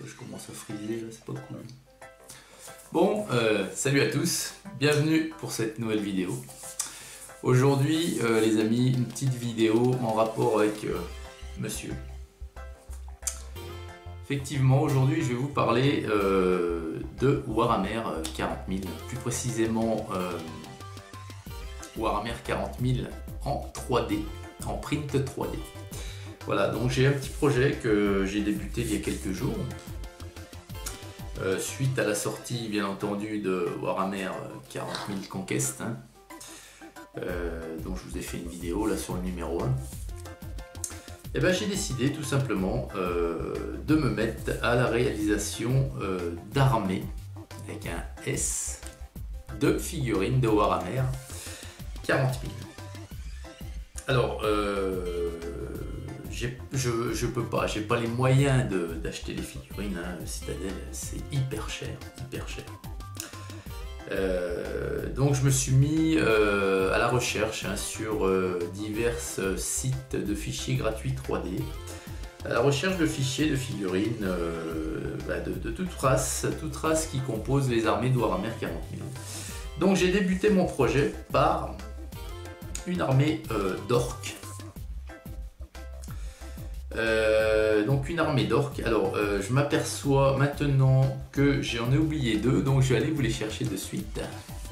Je commence à friser là, c'est pas cool. Bon, salut à tous, bienvenue pour cette nouvelle vidéo. Aujourd'hui, les amis, une petite vidéo en rapport avec monsieur. Effectivement, aujourd'hui, je vais vous parler de Warhammer 40 000, plus précisément Warhammer 40 000 en 3D, en print 3D. Voilà, donc j'ai un petit projet que j'ai débuté il y a quelques jours, suite à la sortie bien entendu de Warhammer 40 000 Conquest, hein, dont je vous ai fait une vidéo là sur le numéro 1. Et ben j'ai décidé tout simplement de me mettre à la réalisation d'armées, avec un S, de figurines de Warhammer 40 000. Alors, je peux pas, j'ai pas les moyens d'acheter les figurines, hein. Citadel, c'est hyper cher, hyper cher. Donc je me suis mis à la recherche, hein, sur divers sites de fichiers gratuits 3D, à la recherche de fichiers de figurines de toute race qui compose les armées de Warhammer 40 000. Donc j'ai débuté mon projet par une armée d'orques. Donc une armée d'orques. Alors je m'aperçois maintenant que j'en ai oublié deux, donc je vais aller vous les chercher de suite.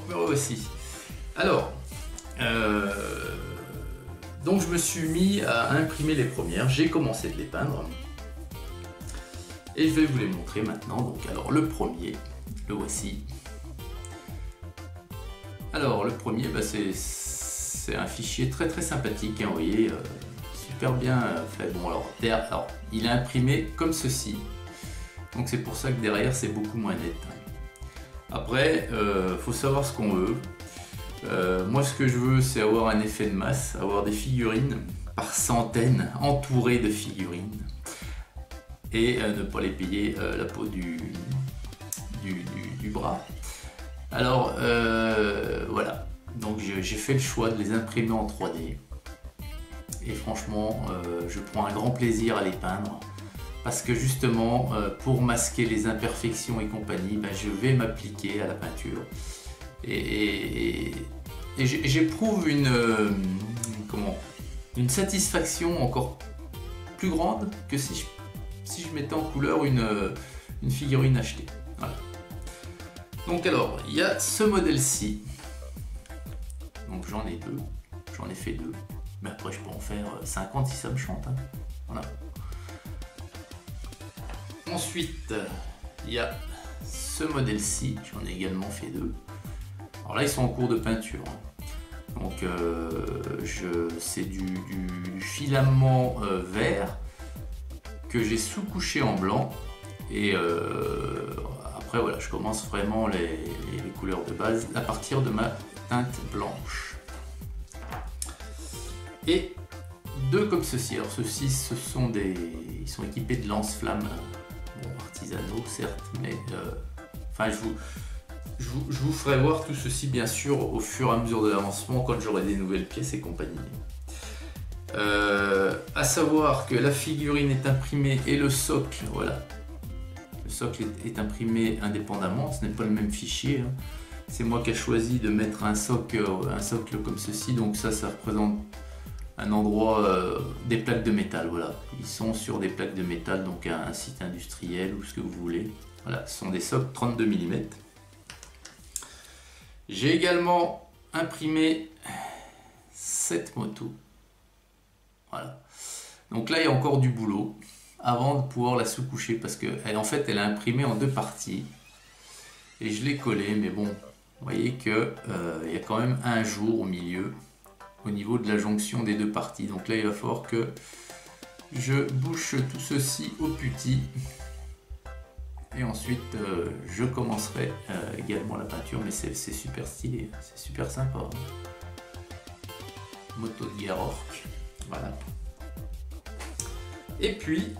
Numéro aussi. Alors donc je me suis mis à imprimer les premières, j'ai commencé de les peindre et je vais vous les montrer maintenant. Donc alors le premier, le voici. Alors le premier, c'est un fichier très sympathique, hein, vous voyez, super bien fait. Bon alors il est imprimé comme ceci, donc c'est pour ça que derrière c'est beaucoup moins net. Après faut savoir ce qu'on veut. Moi ce que je veux, c'est avoir un effet de masse, avoir des figurines par centaines, entourées de figurines, et ne pas les payer la peau du bras. Alors voilà, donc j'ai fait le choix de les imprimer en 3D. Et franchement, je prends un grand plaisir à les peindre, parce que justement, pour masquer les imperfections et compagnie, je vais m'appliquer à la peinture. Et j'éprouve une satisfaction encore plus grande que si je mettais en couleur une figurine achetée. Voilà. Donc alors, il y a ce modèle-ci. Donc j'en ai deux, j'en ai fait deux. Mais après je peux en faire 50 si ça me chante, hein. Voilà. Ensuite, il y a ce modèle-ci, j'en ai également fait deux. Alors là ils sont en cours de peinture, hein. Donc c'est du filament vert que j'ai sous-couché en blanc. Et après voilà, je commence vraiment les couleurs de base à partir de ma teinte blanche. Et deux comme ceci. Alors ceux-ci, ils sont équipés de lance-flammes, bon, artisanaux certes, mais enfin je vous ferai voir tout ceci bien sûr au fur et à mesure de l'avancement, quand j'aurai des nouvelles pièces et compagnie. À savoir que la figurine est imprimée et le socle, voilà, le socle est imprimé indépendamment, ce n'est pas le même fichier, hein. C'est moi qui ai choisi de mettre un socle comme ceci, donc ça représente un endroit, des plaques de métal, voilà, ils sont sur des plaques de métal, donc un site industriel ou ce que vous voulez. Voilà, ce sont des socles 32 mm. J'ai également imprimé cette moto. Voilà. Donc là il y a encore du boulot avant de pouvoir la sous-coucher, parce que en fait elle est imprimée en deux parties et je l'ai collée, mais bon, vous voyez que il y a quand même un jour au milieu au niveau de la jonction des deux parties. Donc là il va falloir que je bouche tout ceci au putty, et ensuite je commencerai également la peinture. Mais c'est super stylé, c'est super sympa, hein. Moto de guerre orque, voilà. Et puis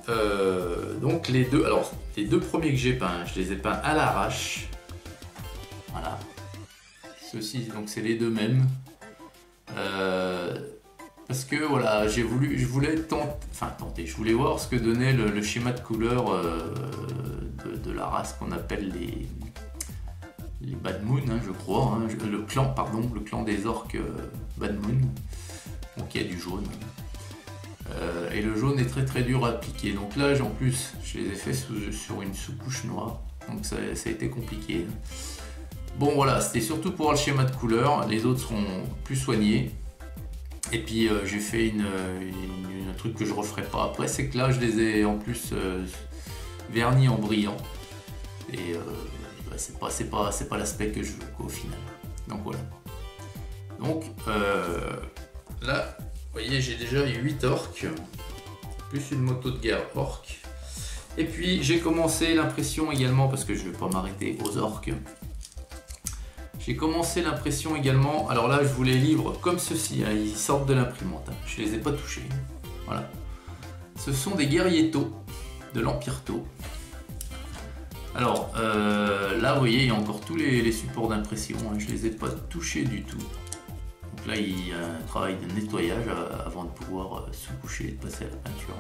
donc les deux premiers que j'ai peints, je les ai peints à l'arrache, voilà. Ceux-ci donc c'est les deux mêmes, parce que voilà, je voulais tenter, je voulais voir ce que donnait le schéma de couleur de la race qu'on appelle les Bad Moon, hein, je crois, hein, le clan des orques Bad Moon. Donc il y a du jaune. Et le jaune est très dur à appliquer. Donc là, en plus, je les ai fait sur une sous-couche noire. Donc ça a été compliqué. Bon voilà, c'était surtout pour avoir le schéma de couleur. Les autres seront plus soignés. Et puis j'ai fait un truc que je referai pas après, c'est que là je les ai en plus vernis en brillant. Et c'est pas l'aspect que je veux au final. Donc voilà. Donc là, vous voyez, j'ai déjà 8 orques, plus une moto de guerre orque. Et puis j'ai commencé l'impression également, parce que je ne vais pas m'arrêter aux orques. J'ai commencé l'impression également, alors là je vous les livre comme ceci, hein, ils sortent de l'imprimante, hein, je ne les ai pas touchés. Voilà. Ce sont des guerriers Tau, de l'Empire Tau. Alors là vous voyez, il y a encore tous les supports d'impression, hein, je ne les ai pas touchés du tout. Donc là il y a un travail de nettoyage avant de pouvoir sous-coucher et de passer à la peinture.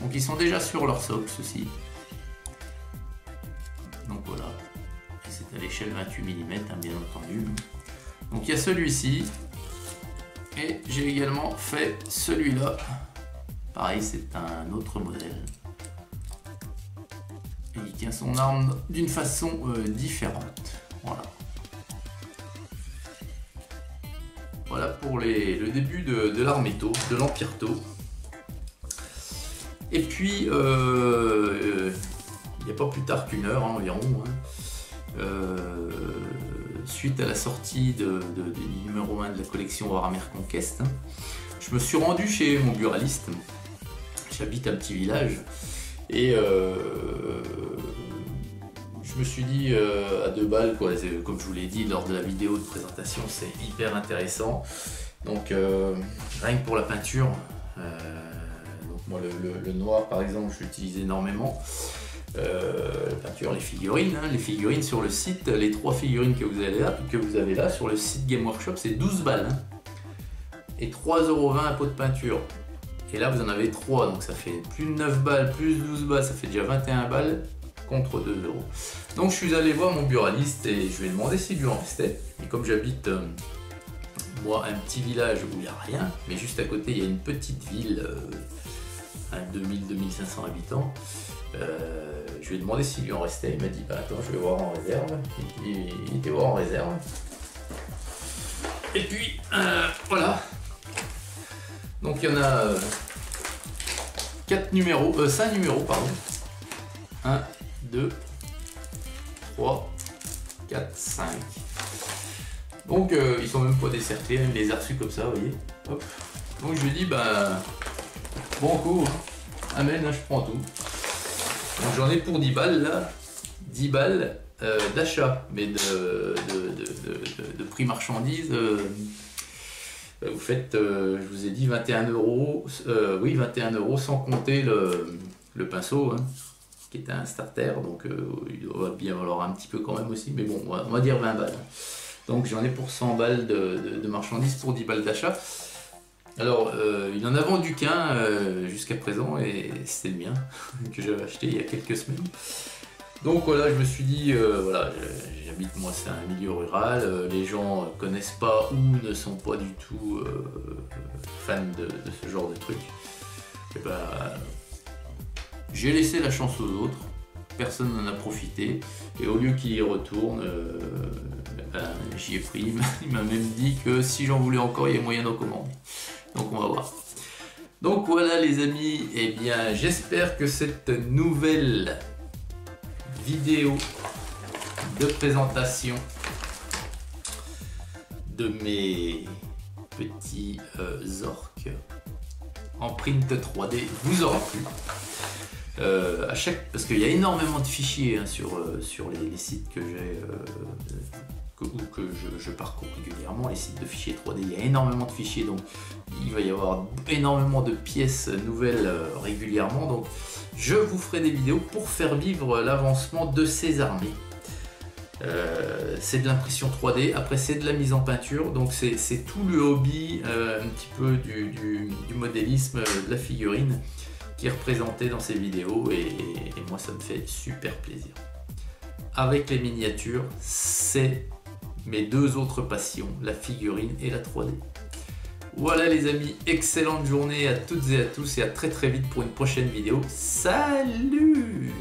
Donc ils sont déjà sur leur socle, ceux-ci. Donc voilà. Et c'est à l'échelle 28 mm, hein, bien entendu. Donc il y a celui-ci. Et j'ai également fait celui-là. Pareil, c'est un autre modèle. Et il tient son arme d'une façon différente. Voilà. Voilà pour le début de l'armée Tau, de l'Empire Tau. Et puis, il n'y a pas plus tard qu'une heure environ, hein, suite à la sortie du numéro 1 de la collection Warhammer Conquest, hein, je me suis rendu chez mon buraliste. J'habite un petit village et je me suis dit à 2 balles, quoi, comme je vous l'ai dit lors de la vidéo de présentation, c'est hyper intéressant. Donc rien que pour la peinture, moi le noir par exemple je l'utilise énormément. La peinture, les figurines, hein, les figurines sur le site, les 3 figurines que vous avez là sur le site Game Workshop, c'est 12 balles. Hein, et 3,20 € un pot de peinture. Et là vous en avez 3, donc ça fait plus de 9 balles, plus 12 balles, ça fait déjà 21 balles contre 2 €. Donc je suis allé voir mon buraliste et je lui ai demandé s'il lui en restait. Et comme j'habite moi un petit village où il n'y a rien, mais juste à côté il y a une petite ville à 2000-2500 habitants, je lui ai demandé s'il lui en restait. Il m'a dit bah attends, je vais voir en réserve. Il était voir en réserve. Et puis voilà. Donc il y en a 5 numéros, pardon. 1, 2, 3, 4, 5. Donc ils sont même pas décerclés, il les a reçus comme ça, vous voyez. Hop. Donc je lui dis bah bon coup, amène, je prends tout. Donc j'en ai pour 10 balles là, 10 balles d'achat, mais de prix marchandise. Vous faites, je vous ai dit 21 €, oui 21 € sans compter le pinceau, hein, qui est un starter, donc il doit bien valoir un petit peu quand même aussi, mais bon, on va dire 20 balles. Donc j'en ai pour 100 balles de marchandises pour 10 balles d'achat. Alors il en a vendu qu'un jusqu'à présent, et c'était le mien, que j'avais acheté il y a quelques semaines. Donc voilà, je me suis dit, voilà, j'habite, moi c'est un milieu rural, les gens connaissent pas ou ne sont pas du tout fans de ce genre de truc. Et ben, j'ai laissé la chance aux autres, personne n'en a profité, et au lieu qu'il y retourne, ben, j'y ai pris. Il m'a même dit que si j'en voulais encore, il y a moyen d'en commander. Donc on va voir. Donc voilà les amis, et eh bien j'espère que cette nouvelle vidéo de présentation de mes petits orques en print 3D vous aura plu. Parce qu'il y a énormément de fichiers, hein, sur les sites que j'ai que je parcours régulièrement, les sites de fichiers 3D, il y a énormément de fichiers, donc il va y avoir énormément de pièces nouvelles régulièrement, donc je vous ferai des vidéos pour faire vivre l'avancement de ces armées. C'est de l'impression 3D, après c'est de la mise en peinture, donc c'est tout le hobby un petit peu du modélisme, de la figurine, qui est représenté dans ces vidéos et moi ça me fait super plaisir. Avec les miniatures, c'est mes deux autres passions, la figurine et la 3D. Voilà les amis, excellente journée à toutes et à tous et à très vite pour une prochaine vidéo. Salut!